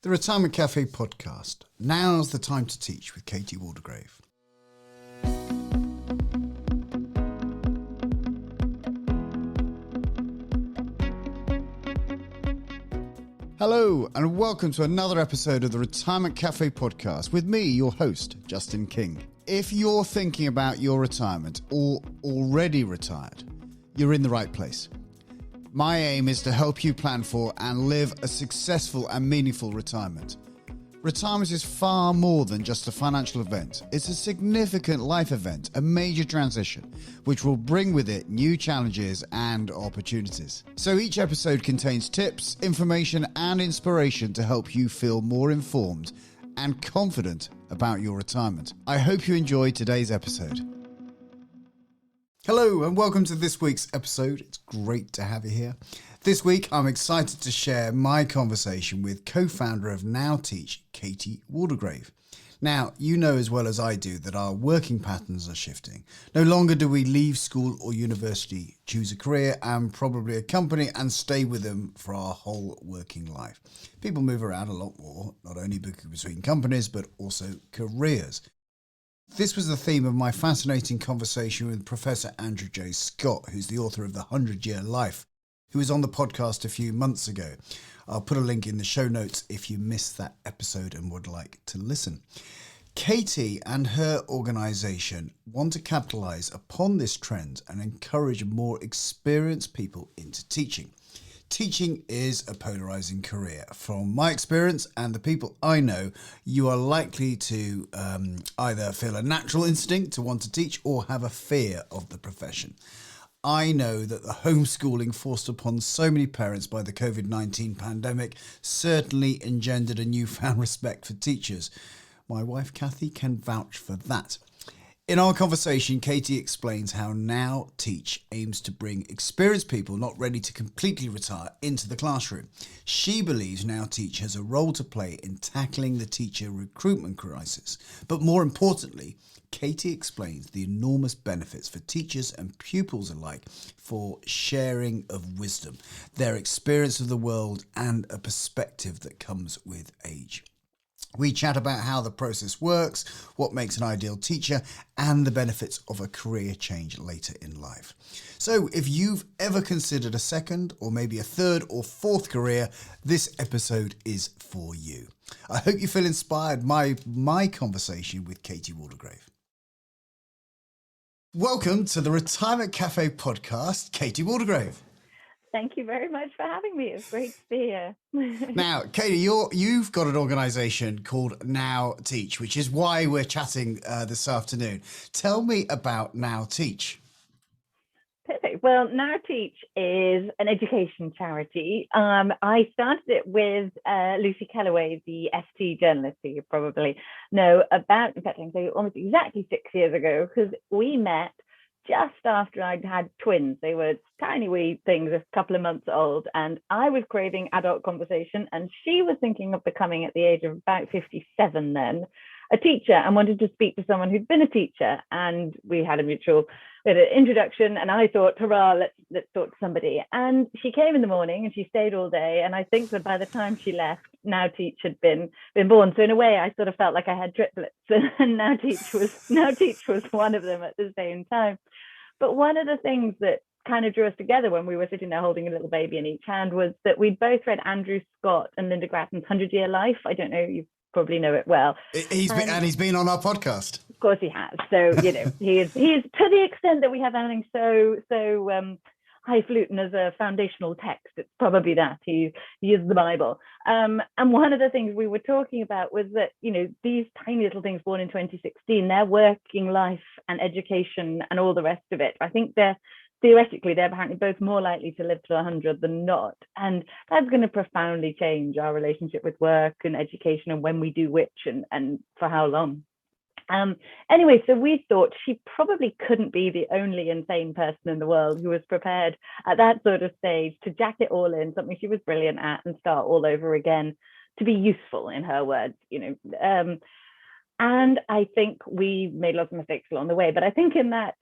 The Retirement Cafe podcast. Now's the time to teach with Katie Waldegrave. Hello and welcome to another episode of the Retirement Cafe podcast with me, your host, Justin King. If you're thinking about your retirement or already retired, you're in the right place. My aim is to help you plan for and live a successful and meaningful retirement. Retirement is far more than just a financial event. It's a significant life event, a major transition, which will bring with it new challenges and opportunities. So each episode contains tips, information, and inspiration to help you feel more informed and confident about your retirement. I hope you enjoy today's episode. Hello and welcome to this week's episode. It's great to have you here. This week I'm excited to share my conversation with co-founder of Now Teach, Katie Waldegrave. Now, you know as well as I do that our working patterns are shifting. No longer do we leave school or university, choose a career and probably a company and stay with them for our whole working life. People move around a lot more, not only between companies but also careers. This was the theme of my fascinating conversation with Professor Andrew J. Scott, who's the author of The 100-Year Life, who was on the podcast a few months ago. I'll put a link in the show notes if you missed that episode and would like to listen. Katie and her organisation want to capitalise upon this trend and encourage more experienced people into teaching. Teaching is a polarising career. From my experience and the people I know, you are likely to either feel a natural instinct to want to teach or have a fear of the profession. I know that the homeschooling forced upon so many parents by the COVID-19 pandemic certainly engendered a newfound respect for teachers. My wife Kathy can vouch for that. In our conversation, Katie explains how Now Teach aims to bring experienced people not ready to completely retire into the classroom. She believes Now Teach has a role to play in tackling the teacher recruitment crisis. But more importantly, Katie explains the enormous benefits for teachers and pupils alike for sharing of wisdom, their experience of the world and a perspective that comes with age. We chat about how the process works, what makes an ideal teacher, and the benefits of a career change later in life. So if you've ever considered a second or maybe a third or fourth career, this episode is for you. I hope you feel inspired by my conversation with Katie Waldegrave. Welcome to the Retirement Cafe podcast, Katie Waldegrave. Thank you very much for having me. It's great to be here. Now, Katie, you've got an organisation called Now Teach, which is why we're chatting this afternoon. Tell me about Now Teach. Perfect. Well, Now Teach is an education charity. I started it with Lucy Kellaway, the FT journalist, who you probably know about. In fact, I can say almost exactly 6 years ago, because we met just after I'd had twins. They were tiny wee things, a couple of months old, and I was craving adult conversation, and she was thinking of becoming, at the age of about 57 then, a teacher, and wanted to speak to someone who'd been a teacher. And we had an introduction, and I thought, hurrah, let's talk to somebody. And she came in the morning and she stayed all day, and I think that by the time she left, Now Teach had been born. So in a way, I sort of felt like I had triplets, and Now Teach was one of them at the same time. But one of the things that kind of drew us together when we were sitting there holding a little baby in each hand was that we'd both read Andrew Scott and Linda Grattan's 100-Year Life. I don't know, you probably know it well. He's been on our podcast. Of course he has. So, you know, he is to the extent that we have anything so highfalutin as a foundational text, it's probably that. He is the Bible. And one of the things we were talking about was that, you know, these tiny little things born in 2016, their working life and education and all the rest of it, I think they're apparently both more likely to live to 100 than not. And that's going to profoundly change our relationship with work and education and when we do which and for how long. Anyway, so we thought she probably couldn't be the only insane person in the world who was prepared at that sort of stage to jack it all in, something she was brilliant at, and start all over again, to be useful, in her words, you know. And I think we made lots of mistakes along the way, but I think in that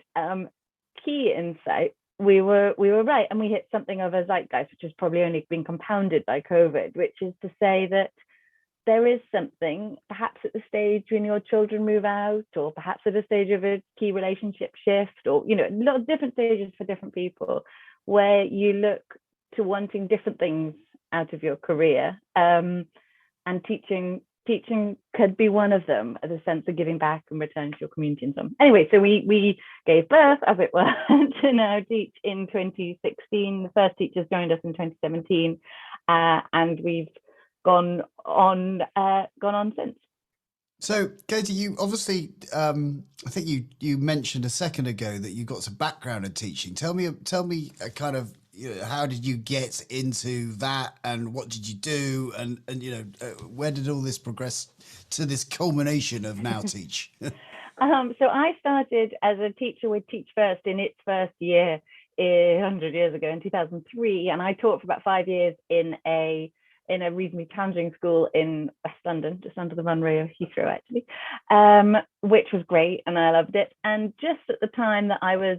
key insight, we were right, and we hit something of a zeitgeist, which has probably only been compounded by COVID, which is to say that there is something, perhaps at the stage when your children move out, or perhaps at a stage of a key relationship shift, or, a lot of different stages for different people, where you look to wanting different things out of your career. And teaching could be one of them, as a sense of giving back and return to your community and so on. Anyway, so we gave birth, as it were, to now teach in 2016. The first teachers joined us in 2017, and we've gone on since. So, Katie, you obviously, I think you mentioned a second ago that you got some background in teaching. Tell me a kind of, how did you get into that, and what did you do, and where did all this progress to this culmination of Now Teach? So I started as a teacher with Teach First in its first year 100 years ago in 2003, and I taught for about 5 years in a reasonably challenging school in West London, just under the runway of Heathrow, actually, which was great, and I loved it. And just at the time that I was,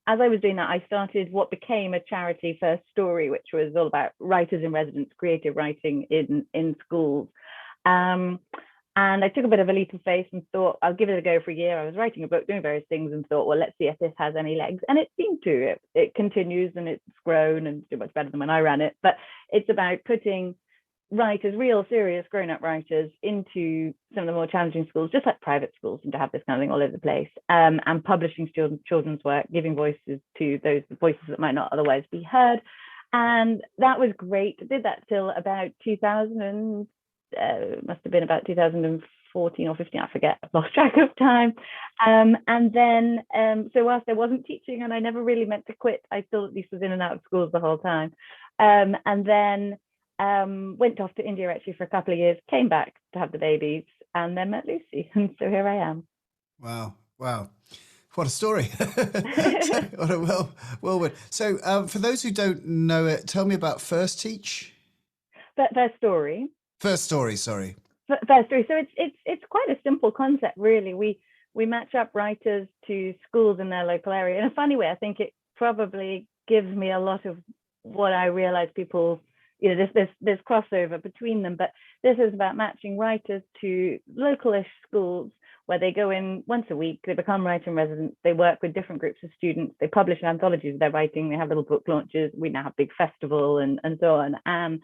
as I was doing that, I started what became a charity, First Story, which was all about writers in residence, creative writing in schools. And I took a bit of a leap of faith and thought, I'll give it a go for a year. I was writing a book, doing various things, and thought, well, let's see if this has any legs. And it seemed to. It continues, and it's grown and do much better than when I ran it. But it's about putting writers, real serious grown-up writers, into some of the more challenging schools, just like private schools seem to have this kind of thing all over the place, and publishing children's work, giving voices to those voices that might not otherwise be heard. And that was great. I did that till about 2000. Must have been about 2014 or 15, I forget, I've lost track of time. And then, so whilst I wasn't teaching, and I never really meant to quit, I still at least was in and out of schools the whole time. And then went off to India actually for a couple of years, came back to have the babies, and then met Lucy. And so here I am. Wow. What a story. What a whirlwind. So for those who don't know it, tell me about First Teach. First Story. First Story, sorry. First Story. So it's quite a simple concept, really. We match up writers to schools in their local area. In a funny way, I think it probably gives me a lot of what I realize people, there's crossover between them. But this is about matching writers to localish schools where they go in once a week, they become writing residents, they work with different groups of students, they publish anthologies of their writing, they have little book launches, we now have big festival and so on. And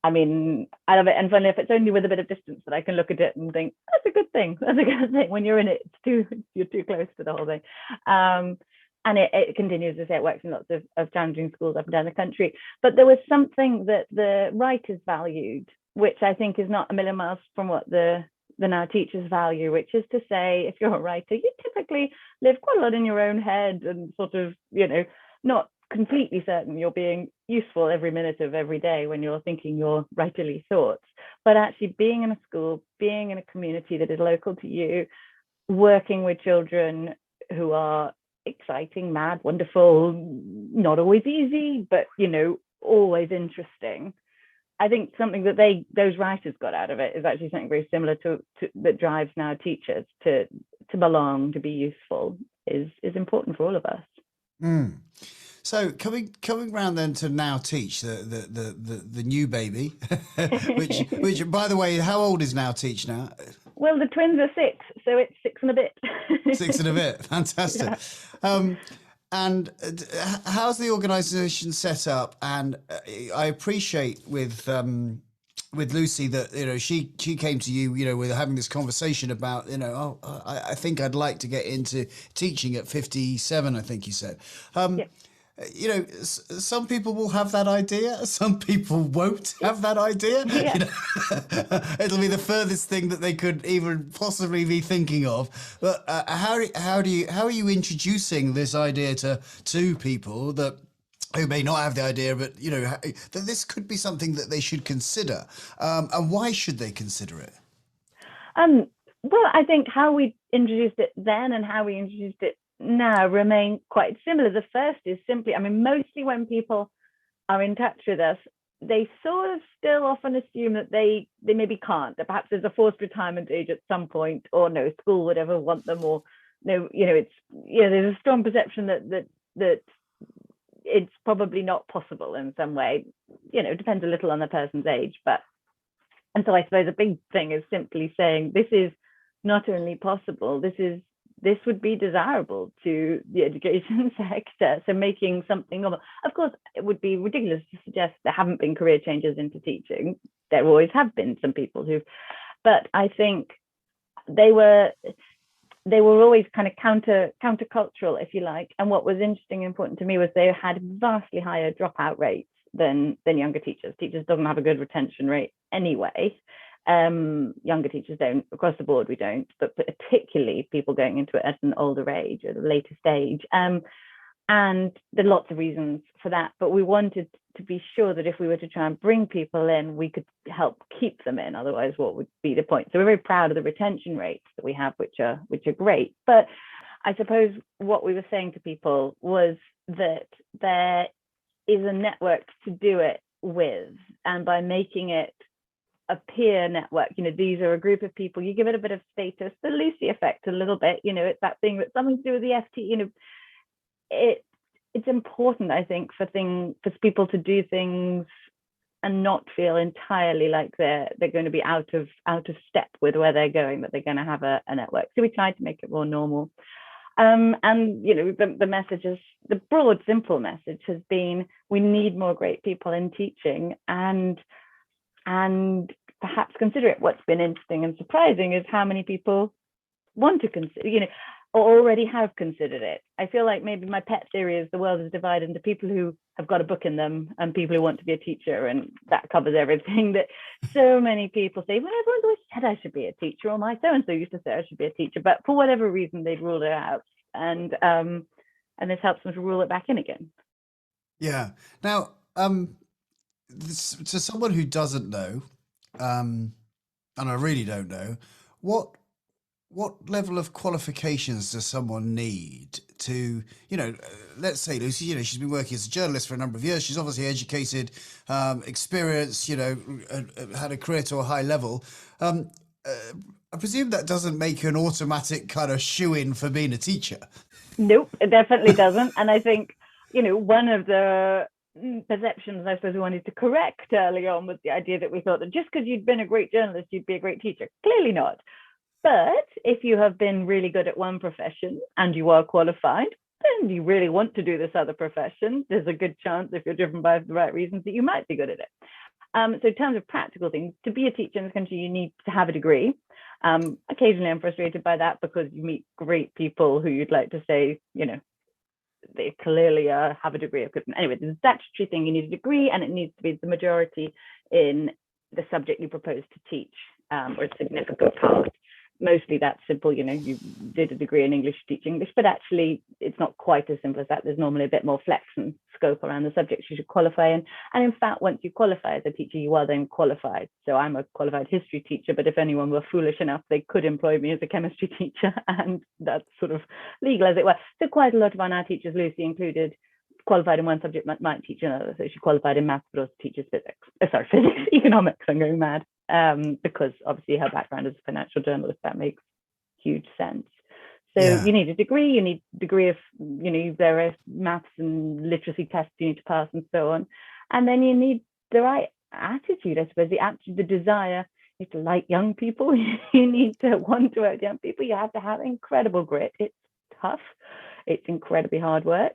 I mean, I love it. And funny, if it's only with a bit of distance that I can look at it and think, that's a good thing. That's a good thing. When you're in it, you're too close to the whole thing. And it continues to say it works in lots of challenging schools up and down the country. But there was something that the writers valued, which I think is not a million miles from what the Now Teachers value, which is to say, if you're a writer, you typically live quite a lot in your own head and sort of, not completely certain you're being useful every minute of every day when you're thinking your writerly thoughts, but actually being in a school, being in a community that is local to you, working with children who are exciting, mad, wonderful, not always easy, but always interesting. I think something that those writers got out of it is actually something very similar to that drives Now Teachers to belong, to be useful is important for all of us. Mm. So coming round then to Now Teach, the new baby, which by the way, how old is Now Teach now? Well, the twins are 6, so it's 6 and a bit. 6 and a bit, fantastic. Yeah. And how's the organisation set up? And I appreciate with Lucy that she came to you, with having this conversation about I think I'd like to get into teaching at 57. I think you said. Yeah. Some people will have that idea. Some people won't have that idea. Yeah. It'll be the furthest thing that they could even possibly be thinking of. But how are you introducing this idea to people who may not have the idea, but that this could be something that they should consider? And why should they consider it? Well, I think how we introduced it then and how we introduced it now remain quite similar. The first is simply, mostly when people are in touch with us, they sort of still often assume that they maybe can't, that perhaps there's a forced retirement age at some point, or no school would ever want them, or no, it's there's a strong perception that it's probably not possible in some way. It depends a little on the person's age, but And so I suppose a big thing is simply saying this is not only possible, this would be desirable to the education sector. So making something of course, it would be ridiculous to suggest there haven't been career changes into teaching. There always have been some people but I think they were always kind of countercultural, if you like. And what was interesting and important to me was they had vastly higher dropout rates than younger teachers. Teachers don't have a good retention rate anyway. Younger teachers don't, across the board we don't, but particularly people going into it at an older age, at a later stage. And there are lots of reasons for that, but we wanted to be sure that if we were to try and bring people in, we could help keep them in. Otherwise, what would be the point? So we're very proud of the retention rates that we have, which are great. But I suppose what we were saying to people was that there is a network to do it with, and by making it a peer network, these are a group of people, you give it a bit of status, the Lucy effect a little bit, it's that thing that's something to do with the FT, it's important, I think, for people to do things and not feel entirely like they're going to be out of step with where they're going, that they're going to have a network. So we tried to make it more normal. And the message is, the broad, simple message has been, we need more great people in teaching, and perhaps consider it. What's been interesting and surprising is how many people want to consider, or already have considered it. I feel like maybe my pet theory is the world is divided into people who have got a book in them and people who want to be a teacher, and that covers everything. That so many people say, well, everyone's always said I should be a teacher, or my so-and-so used to say I should be a teacher, but for whatever reason they'd ruled it out, and this helps them to rule it back in again. Yeah. Now, to someone who doesn't know, and I really don't know, what level of qualifications does someone need to, let's say Lucy, she's been working as a journalist for a number of years. She's obviously educated, experienced, had a career to a high level. I presume that doesn't make you an automatic kind of shoe-in for being a teacher. Nope, it definitely doesn't. And I think, one of the perceptions I suppose we wanted to correct early on was the idea that we thought that just because you'd been a great journalist, you'd be a great teacher. Clearly not. But if you have been really good at one profession and you are qualified, then you really want to do this other profession, there's a good chance, if you're driven by the right reasons, that you might be good at it. So in terms of practical things, to be a teacher in this country, you need to have a degree. Occasionally I'm frustrated by that, because you meet great people who you'd like to say, they clearly have a degree of recruitment. Anyway, there's a statutory thing, you need a degree, and it needs to be the majority in the subject you propose to teach, or a significant part. Mostly that's simple, you did a degree in English, teach English, but actually it's not quite as simple as that. There's normally a bit more flex and scope around the subjects you should qualify in. And in fact, once you qualify as a teacher, you are then qualified. So I'm a qualified history teacher, but if anyone were foolish enough, they could employ me as a chemistry teacher, and that's sort of legal, as it were. So quite a lot of our now teachers, Lucy included, qualified in one subject, might teach another. So she qualified in maths, but also teaches physics, economics, I'm going mad. Because obviously her background as a financial journalist, that makes huge sense. So yeah. You need a degree, you need a degree of, various maths and literacy tests you need to pass and so on. And then you need the right attitude, I suppose, the desire. You need to like young people, you need to want to work with young people, you have to have incredible grit. It's tough, it's incredibly hard work.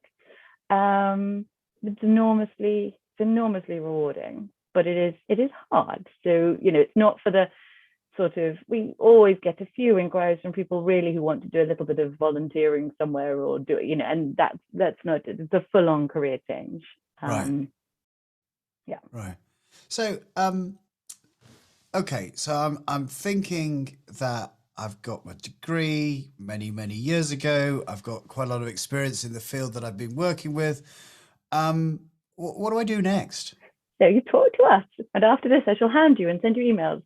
It's enormously rewarding. But it is hard. So, it's not for the sort of, we always get a few inquiries from people really who want to do a little bit of volunteering somewhere or do it, and that's not, it's a full-on career change. Right. Yeah. Right. So, okay. So I'm thinking that I've got my degree many, many years ago. I've got quite a lot of experience in the field that I've been working with. What do I do next? So you talk to us, and after this I shall hand you and send you emails.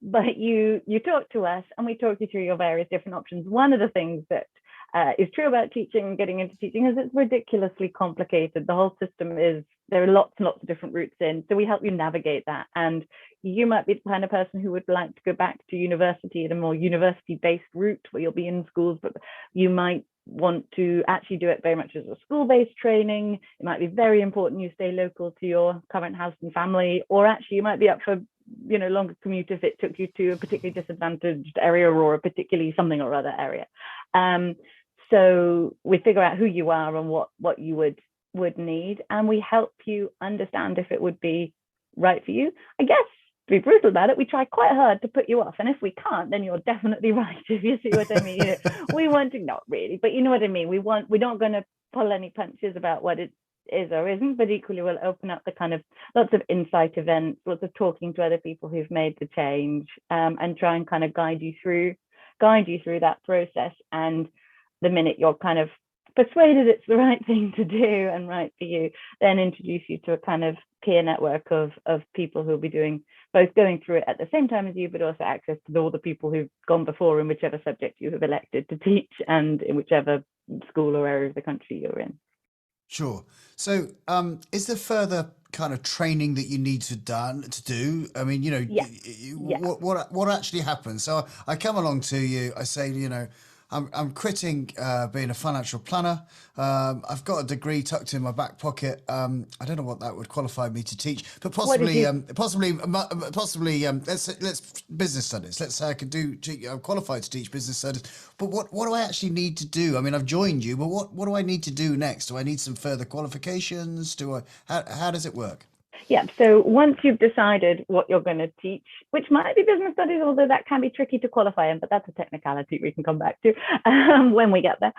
But you talk to us, and we talk you through your various different options. One of the things that is true about teaching and getting into teaching is it's ridiculously complicated. The whole system is, there are lots and lots of different routes in. So we help you navigate that. And you might be the kind of person who would like to go back to university at a more university-based route where you'll be in schools, but you might want to actually do it very much as a school-based training. It might be very important you stay local to your current house and family, or actually you might be up for longer commute if it took you to a particularly disadvantaged area or a particularly something or other area. So we figure out who you are and what you would need, and we help you understand if it would be right for you. I guess, to be brutal about it, we try quite hard to put you off, and if we can't, then you're definitely right, if you see what I mean. We want to, not really, but you know what I mean. We're not going to pull any punches about what it is or isn't, but equally we'll open up the kind of lots of insight events, lots of talking to other people who've made the change, and try and kind of guide you through that process. And the minute you're kind of persuaded it's the right thing to do and right for you, then introduce you to a kind of peer network of people who'll be going through it at the same time as you, but also access to all the people who've gone before in whichever subject you have elected to teach and in whichever school or area of the country you're in. Sure. So, is there further kind of training that you need to do? I mean, what actually happens? So I come along to you, I say, I'm quitting being a financial planner. I've got a degree tucked in my back pocket. I don't know what that would qualify me to teach, but possibly let's business studies. Let's say I could I'm qualified to teach business studies. But what do I actually need to do? I mean, I've joined you, but what do I need to do next? Do I need some further qualifications? How does it work? Yeah, so once you've decided what you're going to teach, which might be business studies, although that can be tricky to qualify in, but that's a technicality we can come back to when we get there.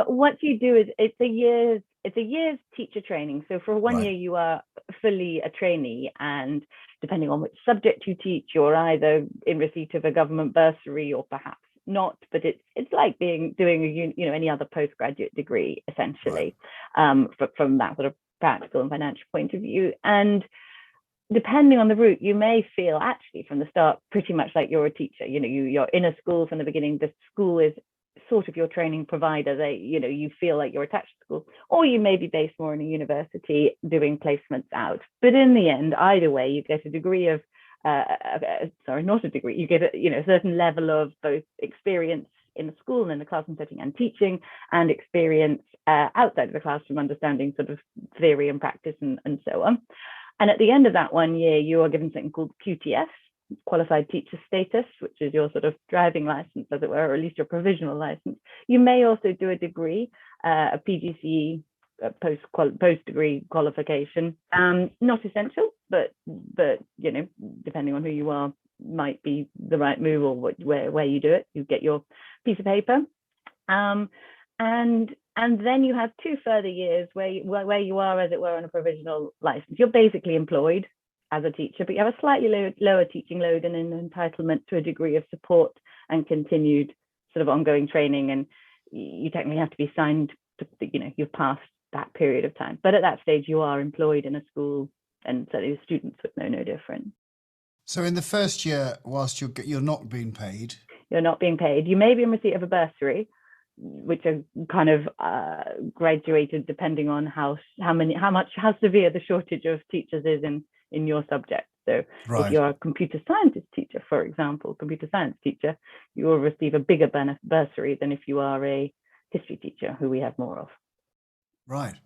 What you do is it's a year's teacher training. So for 1 year, you are fully a trainee, and depending on which subject you teach, you're either in receipt of a government bursary or perhaps not, but it's like doing any other postgraduate degree, essentially, from that sort of practical and financial point of view. And depending on the route, you may feel actually from the start pretty much like you're a teacher. You're in a school from the beginning. The school is sort of your training provider. You feel like you're attached to school, or you may be based more in a university doing placements out. But in the end, either way, you get a degree of not a degree. You get a certain level of both experience in the school and in the classroom setting and teaching, and experience outside of the classroom, understanding sort of theory and practice and so on. And at the end of that 1 year, you are given something called QTS, qualified teacher status, which is your sort of driving license, as it were, or at least your provisional license. You may also do a degree, a PGCE, post-degree qualification. Not essential, but depending on who you are, might be the right move, or where you do it. You get your piece of paper, and then you have 2 further years where you are, as it were, on a provisional license. You're basically employed as a teacher, but you have a slightly lower teaching load and an entitlement to a degree of support and continued sort of ongoing training. And you technically have to be signed to, you've passed that period of time. But at that stage, you are employed in a school, and so the students would know no different. So in the first year, whilst you're not being paid, you may be in receipt of a bursary, which are kind of graduated depending on how severe the shortage of teachers is in your subject. So if you're a computer scientist teacher, for example, you will receive a bigger bursary than if you are a history teacher, who we have more of. Right.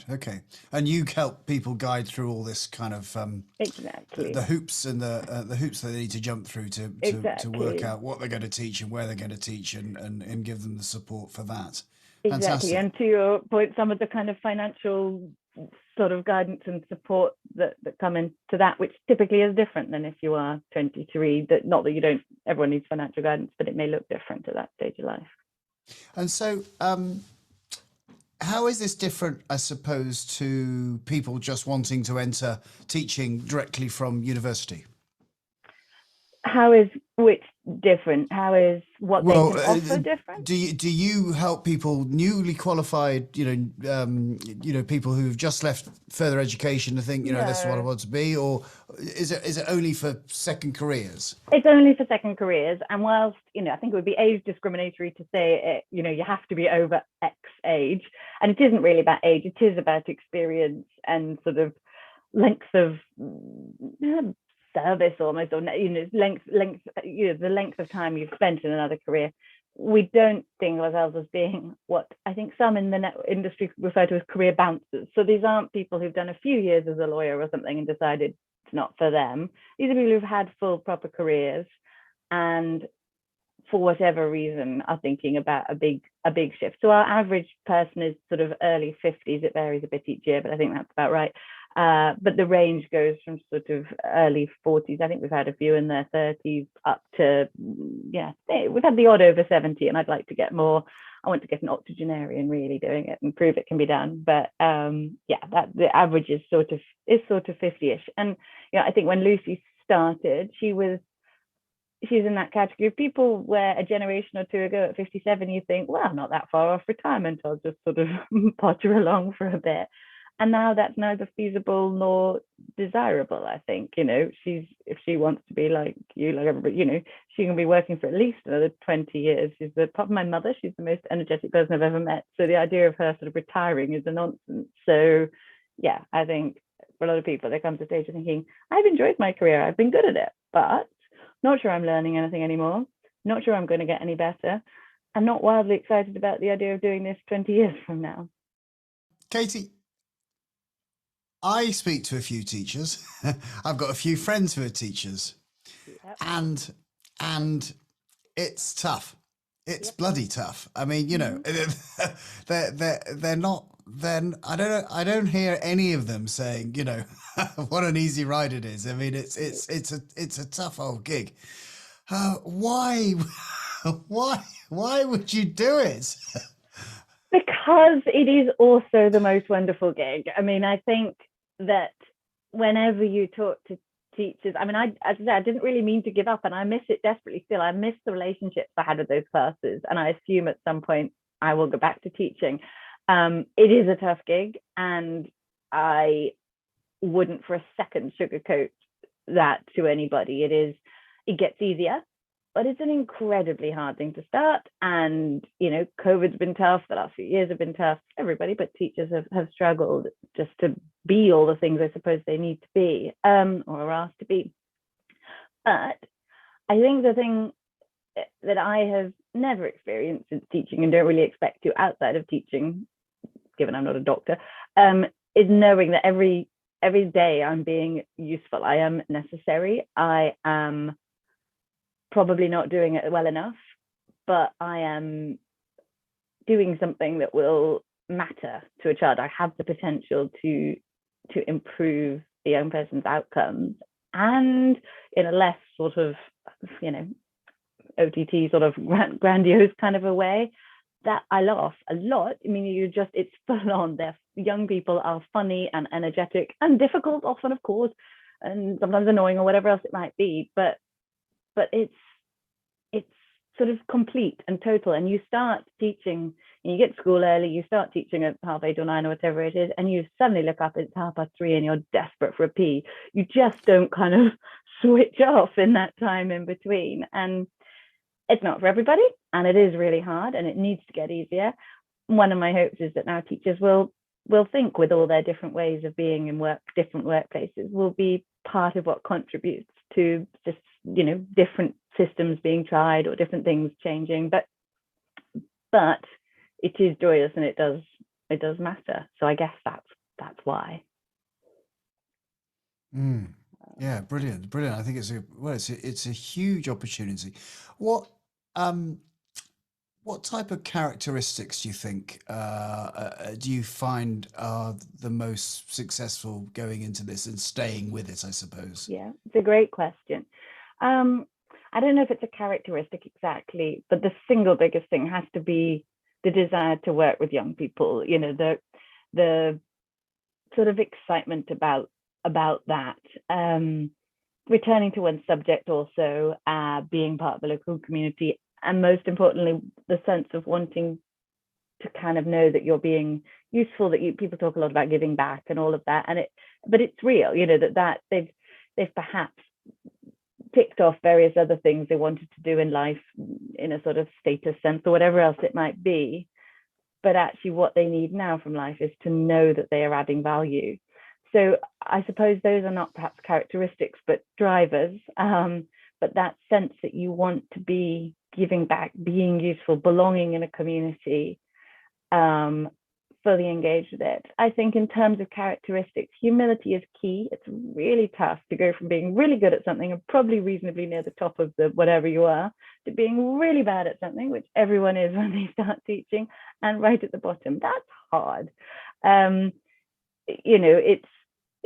Okay. And you help people guide through all this kind of exactly the hoops and the hoops that they need to jump through to work out what they're going to teach and where they're going to teach, and give them the support for that. Exactly. Fantastic. And to your point, some of the kind of financial sort of guidance and support that come into that, which typically is different than if you are 23. That not that you don't, everyone needs financial guidance, but it may look different at that stage of life. And so, how is this different, I suppose, to people just wanting to enter teaching directly from university? How is which different? How is what they can offer different? Do you help people newly qualified, people who've just left further education to think, this is what I want to be, or is it only for second careers? It's only for second careers, and whilst I think it would be age discriminatory to say you have to be over X age, and it isn't really about age. It is about experience and sort of length of service almost, or the length of time you've spent in another career. We don't think of ourselves as being what I think some in the industry refer to as career bouncers. So these aren't people who've done a few years as a lawyer or something and decided it's not for them. These are people who've had full proper careers and for whatever reason are thinking about a big shift. So our average person is sort of early 50s. It varies a bit each year, but I think that's about right. But the range goes from sort of early 40s. I think we've had a few in their 30s up to, yeah, we've had the odd over 70, and I'd like to get more. I want to get an octogenarian really doing it and prove it can be done. But yeah, that the average is sort of 50-ish. And I think when Lucy started, she's in that category of people where a generation or two ago at 57, you think, well, I'm not that far off retirement. I'll just sort of potter along for a bit. And now that's neither feasible nor desirable, I think. If she wants to be like you, like everybody, she can be working for at least another 20 years. She's apart from my mother, she's the most energetic person I've ever met. So the idea of her sort of retiring is a nonsense. So yeah, I think for a lot of people, they come to stage thinking, I've enjoyed my career, I've been good at it, but not sure I'm learning anything anymore. Not sure I'm going to get any better. I'm not wildly excited about the idea of doing this 20 years from now. Katie, I speak to a few teachers. I've got a few friends who are teachers. Yep. And it's tough. It's bloody tough. I mean, they're not. Then I don't hear any of them saying, what an easy ride it is. I mean, it's a tough old gig. Why would you do it? Because it is also the most wonderful gig. I mean, I think that whenever you talk to teachers, I mean, as I said, I didn't really mean to give up, and I miss it desperately still. I miss the relationships I had with those classes, and I assume at some point I will go back to teaching. It is a tough gig, and I wouldn't for a second sugarcoat that to anybody. It gets easier, but it's an incredibly hard thing to start. And COVID's been tough, the last few years have been tough. Everybody but teachers have struggled just to be all the things I suppose they need to be, or are asked to be. But I think the thing that I have never experienced in teaching, and don't really expect to outside of teaching, given I'm not a doctor, is knowing that every day I'm being useful. I am necessary. I am probably not doing it well enough, but I am doing something that will matter to a child. I have the potential to improve the young person's outcomes, and in a less sort of OTT sort of grandiose kind of a way, that I laugh a lot. I mean, it's full on. Their young people are funny and energetic and difficult often, of course, and sometimes annoying or whatever else it might be. But it's sort of complete and total. And you start teaching, and you get to school early, you start teaching at 8:30 or 9 or whatever it is, and you suddenly look up, it's 3:30 and you're desperate for a pee. You just don't kind of switch off in that time in between. And it's not for everybody, and it is really hard, and it needs to get easier. One of my hopes is that now teachers will think, with all their different ways of being in different workplaces, will be part of what contributes to just different systems being tried or different things changing. But it is joyous, and it does matter. So I guess that's why. Yeah, brilliant. I think it's a huge opportunity. What type of characteristics do you think do you find are the most successful going into this and staying with it, I suppose? Yeah, it's a great question. I don't know if it's a characteristic exactly, but the single biggest thing has to be the desire to work with young people. The sort of excitement about that. Returning to one's subject, also being part of the local community, and most importantly, the sense of wanting to kind of know that you're being useful. People talk a lot about giving back and all of that, but it's real. That they've perhaps ticked off various other things they wanted to do in life in a sort of status sense or whatever else it might be, but actually what they need now from life is to know that they are adding value. So I suppose those are not perhaps characteristics, but drivers. But that sense that you want to be giving back, being useful, belonging in a community, fully engaged with it. I think in terms of characteristics, humility is key. It's really tough to go from being really good at something and probably reasonably near the top of the whatever you are, to being really bad at something, which everyone is when they start teaching, and right at the bottom. That's hard.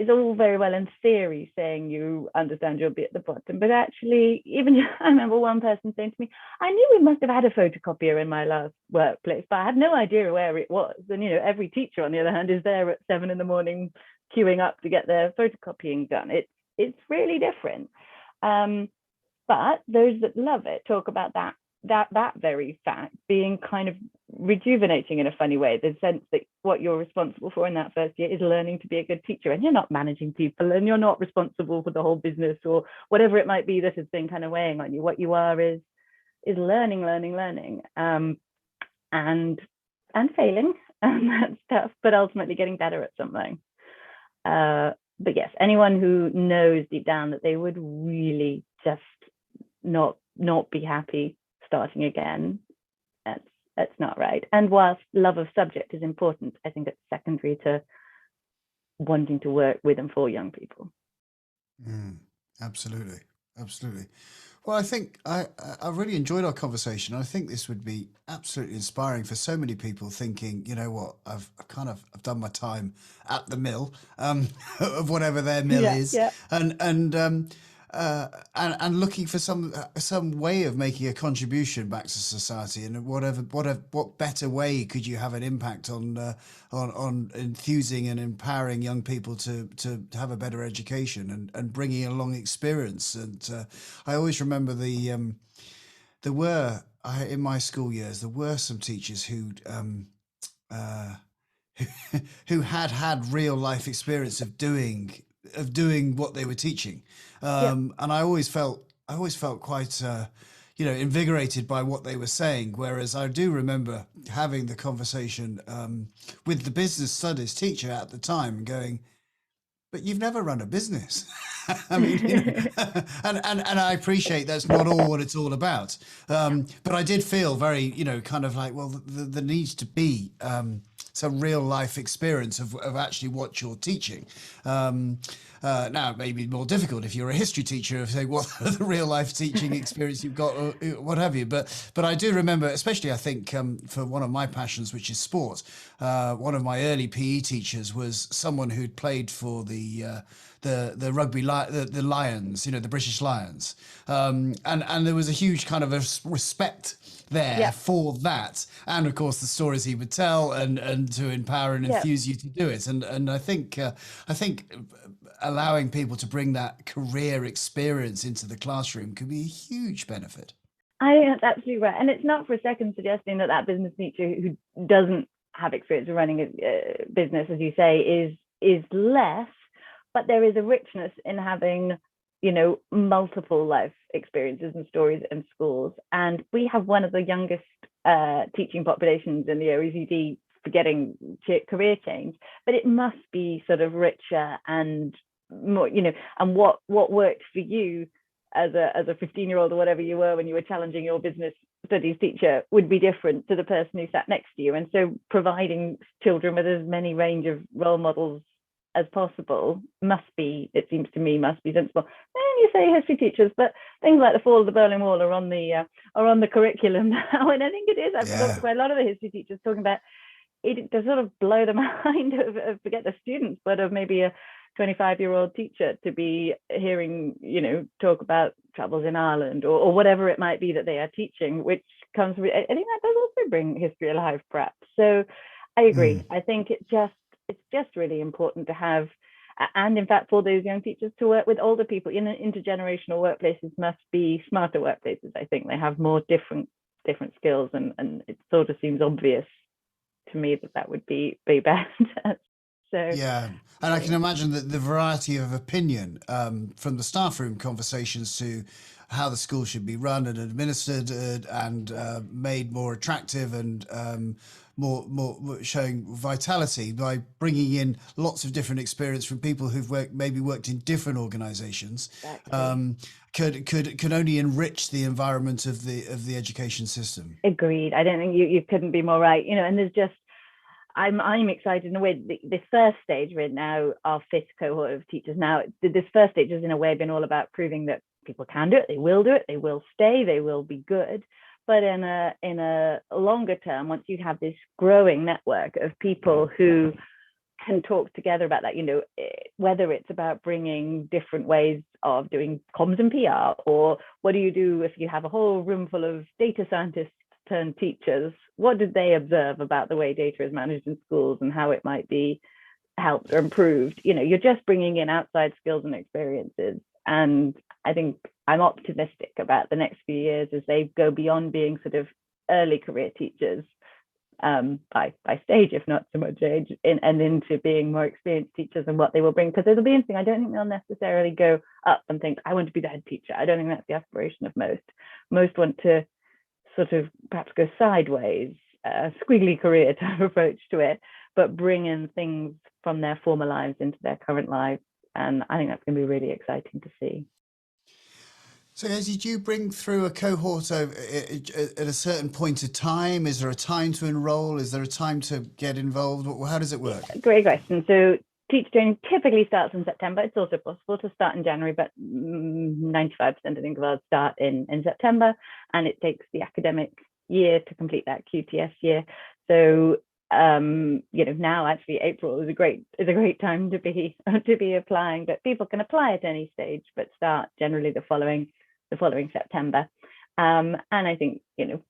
It's all very well in theory saying you understand you'll be at the bottom, but actually, even I remember one person saying to me, I knew we must have had a photocopier in my last workplace, but I had no idea where it was. And, every teacher, on the other hand, is there at 7 a.m. queuing up to get their photocopying done. It's really different. But those that love it talk about that very fact being kind of rejuvenating in a funny way, the sense that what you're responsible for in that first year is learning to be a good teacher, and you're not managing people, and you're not responsible for the whole business or whatever it might be that has been kind of weighing on you. What you are is learning, and failing, and that's tough, but ultimately getting better at something. But yes, anyone who knows deep down that they would really just not be happy starting again, that's not right. And whilst love of subject is important, I think it's secondary to wanting to work with and for young people. Absolutely. Well, I think I really enjoyed our conversation. I think this would be absolutely inspiring for so many people thinking, you know what, I've done my time at the mill, of whatever their mill is, and looking for some way of making a contribution back to society, and what better way could you have an impact on enthusing and empowering young people to have a better education and bringing along experience. And I always remember in my school years there were some teachers who had real life experience of doing what they were teaching, and I always felt quite invigorated by what they were saying. Whereas I do remember having the conversation with the business studies teacher at the time, going, "But you've never run a business." I mean, and I appreciate that's not all what it's all about. But I did feel very, kind of like, well, there needs to be some real life experience of actually what you're teaching. Now, it may be more difficult if you're a history teacher of saying what the real life teaching experience you've got, or what have you. But I do remember, especially I think for one of my passions, which is sport. One of my early PE teachers was someone who'd played for the rugby, the Lions, the British Lions, and there was a huge kind of a respect there for that, and of course the stories he would tell, and to empower and enthuse you to do it. And I think allowing people to bring that career experience into the classroom could be a huge benefit. I think that's absolutely right, and it's not for a second suggesting that business teacher who doesn't have experience of running a business, as you say, is less. But there is a richness in having, multiple life experiences and stories in schools. And we have one of the youngest teaching populations in the OECD for getting career change. But it must be sort of richer and more, and what worked for you as a 15-year-old or whatever you were when you were challenging your business studies teacher would be different to the person who sat next to you. And so providing children with as many range of role models as possible it seems to me, must be sensible. And you say history teachers, but things like the fall of the Berlin Wall are on the curriculum now, and I think it is. I've talked to quite a lot of the history teachers talking about it to sort of blow the mind of forget the students, but of maybe a 25-year-old teacher to be hearing, talk about troubles in Ireland or whatever it might be that they are teaching, which comes. I think that does also bring history alive, perhaps. So I agree. I think it's just really important to have, and in fact for those young teachers to work with older people. Intergenerational workplaces must be smarter workplaces. I think they have more different skills, and it sort of seems obvious to me that would be best. So yeah, and I can imagine that the variety of opinion, from the staff room conversations to how the school should be run and administered, and made more attractive, and more showing vitality by bringing in lots of different experience from people who've worked in different organizations. Exactly. Could only enrich the environment of the education system. Agreed. I don't think you couldn't be more right. And there's just, I'm excited in a way. This first stage, we're now our fifth cohort of teachers now. This first stage has in a way been all about proving that people can do it, they will do it, they will stay, they will be good. But in a longer term, once you have this growing network of people who can talk together about that, whether it's about bringing different ways of doing comms and PR, or what do you do if you have a whole room full of data scientists turned teachers? What did they observe about the way data is managed in schools and how it might be helped or improved? You're just bringing in outside skills and experiences. And I think I'm optimistic about the next few years as they go beyond being sort of early career teachers by stage, if not so much age, and into being more experienced teachers and what they will bring. Because it'll be interesting. I don't think they'll necessarily go up and think, I want to be the head teacher. I don't think that's the aspiration of most. Most want to sort of perhaps go sideways, squiggly career type approach to it, but bring in things from their former lives into their current lives. And I think that's going to be really exciting to see. So, did you bring through a cohort at a certain point of time? Is there a time to enroll? Is there a time to get involved? How does it work? Great question. So, teacher training typically starts in September. It's also possible to start in January, but 95% I think of ours start in September, and it takes the academic year to complete that QTS year. So, now actually April is a great time to be applying, but people can apply at any stage, but start generally the following September. And I think, the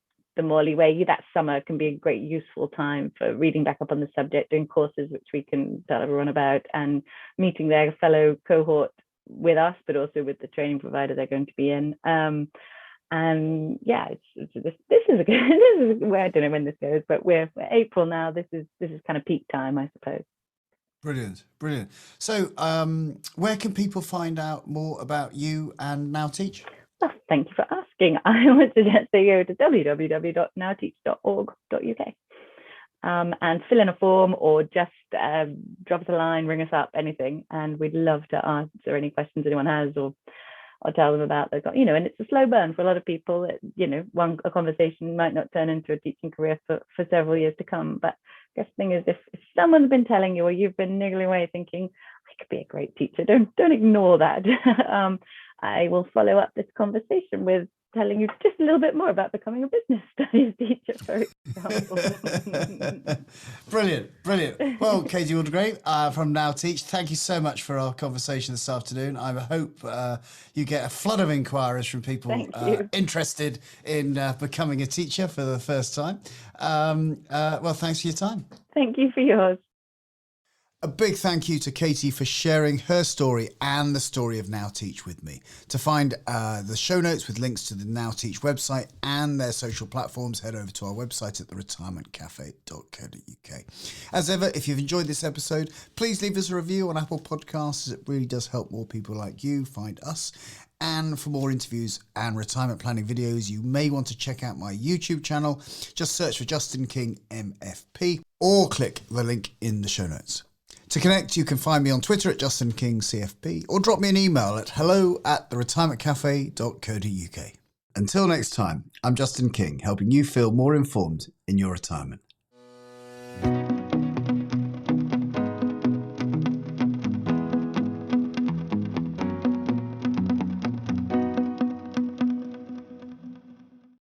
more leeway, that summer can be a great useful time for reading back up on the subject, doing courses which we can tell everyone about, and meeting their fellow cohort with us, but also with the training provider they're going to be in. And yeah, this is where, I don't know when this goes, but we're April now. This is kind of peak time, I suppose. Brilliant. So where can people find out more about you and Now Teach? Well, thank you for asking. I would suggest they go to www.nowteach.org.uk and fill in a form, or just drop us a line, ring us up, anything, and we'd love to answer any questions anyone has, or tell them about and it's a slow burn for a lot of people. A conversation might not turn into a teaching career for several years to come. But I guess the thing is, if someone's been telling you, or you've been niggling away thinking, I could be a great teacher, don't ignore that. I will follow up this conversation with telling you just a little bit more about becoming a business studies teacher, for example. Brilliant. Well, Katie Waldegrave from Now Teach, thank you so much for our conversation this afternoon. I hope you get a flood of inquiries from people interested in becoming a teacher for the first time. Well, thanks for your time. Thank you for yours. A big thank you to Katie for sharing her story and the story of Now Teach with me. To find the show notes with links to the Now Teach website and their social platforms, head over to our website at theretirementcafe.co.uk. As ever, if you've enjoyed this episode, please leave us a review on Apple Podcasts. It really does help more people like you find us. And for more interviews and retirement planning videos, you may want to check out my YouTube channel. Just search for Justin King MFP or click the link in the show notes. To connect, you can find me on Twitter at Justin King CFP, or drop me an email at hello@theretirementcafe.co.uk. Until next time, I'm Justin King, helping you feel more informed in your retirement.